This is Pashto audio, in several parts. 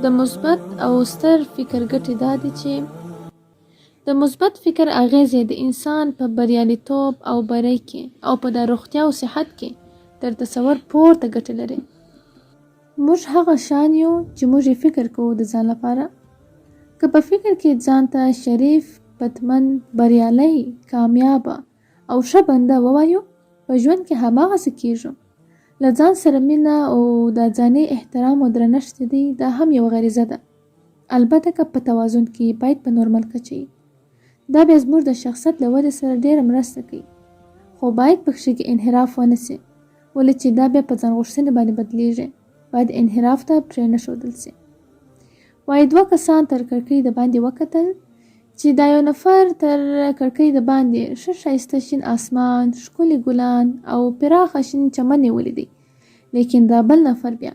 د مثبت او ستر فکر ګټې دا دي چې د مثبت فکر اغیزې د انسان په بریالیتوب او بری کې او په د روغتیا او صحت کې تر تصور پورته ګټې لري. موږ هغه شان یو چې موږ فکر کوو د ځان لپاره. که په فکر کې ځان ته شریف، پتمن، بریالی، کامیابه او ښه بنده ووایو، په ژوند کې هماغسې کیږو. له ځان سره مینه او د ځاني احترام او درنښت دی، دا هم یو غریزه ده. البته که په توازن کې باید په نورمال کچه وي. دا بیا زموږ د شخصیت له ودې سره ډیره مرسته کوي، خو باید پکښې کې انحراف ونه سي، ولې چې دا بیا په ځان غوښتنې باندې بدلیږي. باید انحراف ته پرې نه ښودل سي. وایي 2 کسان تر کړکۍ د باندې وکتل چې دا یو نفر تر کړکۍ د باندې ښه ښایسته شین اسمان، ښکلي ګلان او پراخه شین چمن یې ولیدی، لیکن دا بل نفر بیا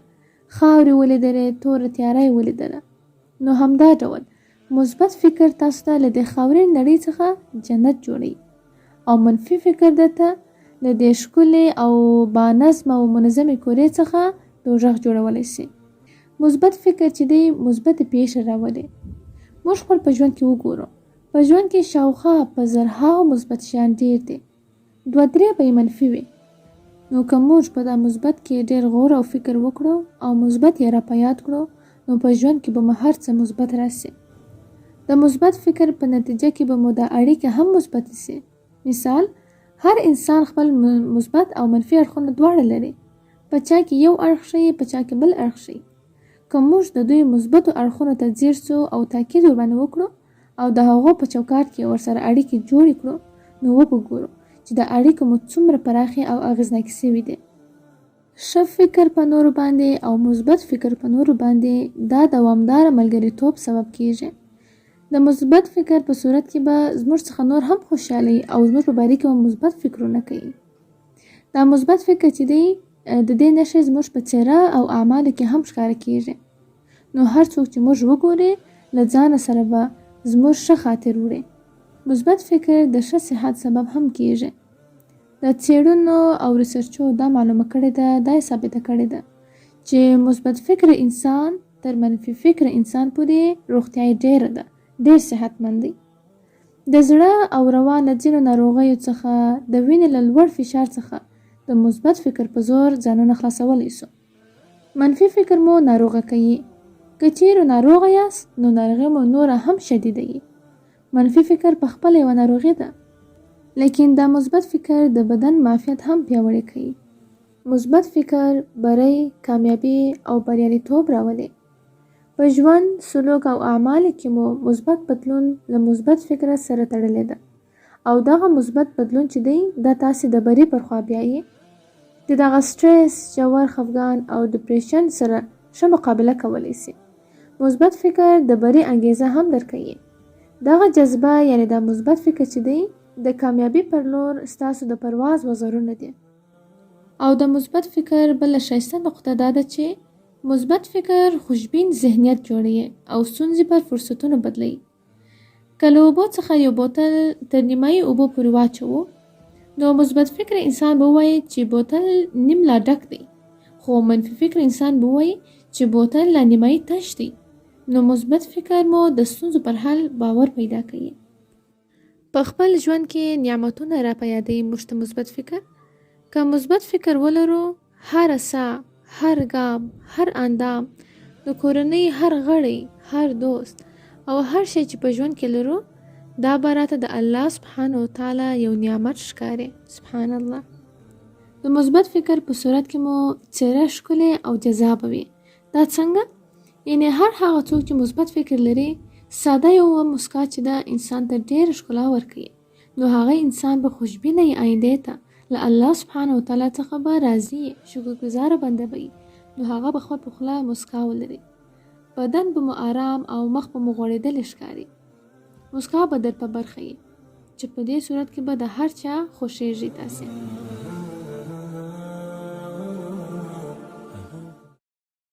خاورې ولیدلې، توره تیاره یې ولیدله. نو همدا ډول مثبت فکر تاسو ته له دې خاورین نړۍ څخه جنت جوړوي، او منفي فکر درته له دې ښکلې او بانظمه او منظمې کورې څخه دوزخ جوړولی سي. مثبت فکر چې دی مثبت پیښې راولي. موږ خپل په ژوند کې وګورو، په ژوند کې شاوخوا په زرهاو مثبت شیان ډیر دي، 2-3 به یې منفي وي. نو که موږ په دا مثبت کې ډیر غور او فکر وکړو او مثبت یې را په یاد کړو، نو په ژوند کې به مو هر څه مثبت راسي. د مثبت فکر په نتیجه کې به مو دا اړیکې هم مثبت سي. مثال، هر انسان خپل مثبت او منفي اړخونه دواړه لري. په چا کې یو اړخ ښي، په چا کې بل اړخ ښي. که موږ د دوی مثبتو اړخونو ته ځیر سو او تاکید ورباندې وکړو او د هغو په چوکاټ کې ورسره اړیکې جوړې کړو، نو وګورو چې د اړیکو مو څومره پراخې او اغېزناکې سوي دي. ښه فکر په نورو باندې او مثبت فکر په نورو باندې دا دوامداره ملګریتوب سبب کیږي. د مثبت فکر په صورت کې به زموږ څخه نور هم خوشحالي او زموږ په باره کې هم مثبت فکرونه کوي. دا مثبت فکر چې دی د دې نښې زموږ په څېره او اعمالو کې هم ښکاره کیږي. نو هر څوک چې موږ وګوري، له ځانه سره به زموږ ښه خاطر وړي. مثبت فکر د ښه صحت سبب هم کیږي. د څېړنو او ریسرچو دا معلومه کړې ده، دا یې ثابته کړې ده چې مثبت فکر انسان تر منفي فکر انسان پورې روغتیا یې ډېره ده، ډېر صحتمند دی. د زړه او روان له ځینو ناروغیو څخه، د وینې له لوړ فشار څخه د مثبت فکر په زور ځانونه خلاصولی سو. منفي فکر مو ناروغه کوي. که چیرې ناروغه یاست، نو ناروغي مو نوره هم شدیدوي. منفي فکر په خپله یوه ناروغي ده، لیکن دا مثبت فکر د بدن معافیت هم پیاوړی کوي. مثبت فکر بری، کامیابی او بریالیتوب راولي. په ژوند، سلوک او اعمالو کې مو مثبت بدلون له مثبت فکر سره تړلی ده، او دغه مثبت بدلون چې دی دا تاسې د بری پر خوا بیایي. د دغه سټرس، ژور خفګان او ډپریشن سره ښه مقابله کولی سي. مثبت فکر د بری انګیزه هم درکوي. دغه جذبه یعنی د مثبت فکر چې دی د کامیابی پر لور ستاسو د پرواز وزرونه دي. او د مثبت فکر بل ښایسته نقطه دا ده چې مثبت فکر خوشبین ذهنیت جوړوي او ستونزې پر فرصتونو بدلوي. که له اوبو څخه یو بوتل تر نیمایي اوبو پورې واچوو، نو مثبت فکر انسان به ووایي چې بوتل نیم لا ډک دی، خو منفي فکر انسان به ووایي چې بوتل لا نیمایي تش دی. نو مثبت فکر مو د ستونزو پر حل باور پیدا کوي. په خپل ژوند کې نعمتونه را په یادوي موږ ته مثبت فکر. که مثبت فکر ولرو، هر ساه، هر ګام، هر اندام، د کورنۍ هر غړی، هر دوست او هر شی چې په ژوند کې لرو، دا به راته د الله سبحانه وتعالی یو نعمت ښکاري. سبحان الله. د مثبت فکر په صورت کې مو څېره ښکلې او جذابه وي. دا څنګه؟ یعنی هر هغه څوک چې مثبت فکر لري، ساده یو مسکا چې دا انسان ته ډېره ښکلا ورکوي، نو هغه انسان به خوشبینه یې آیندې ته له الله سبحانه وتعالی څخه به راضي، شکرګزاره بنده به وي. نو هغه به خپل په خوله مسکا ولري، بدن به مو آرام او مخ به مو غوړېدلی ښکاري. مسکا به در په برخه یي چې په دې صورت کې به د هر چا خوښیږي تاسې.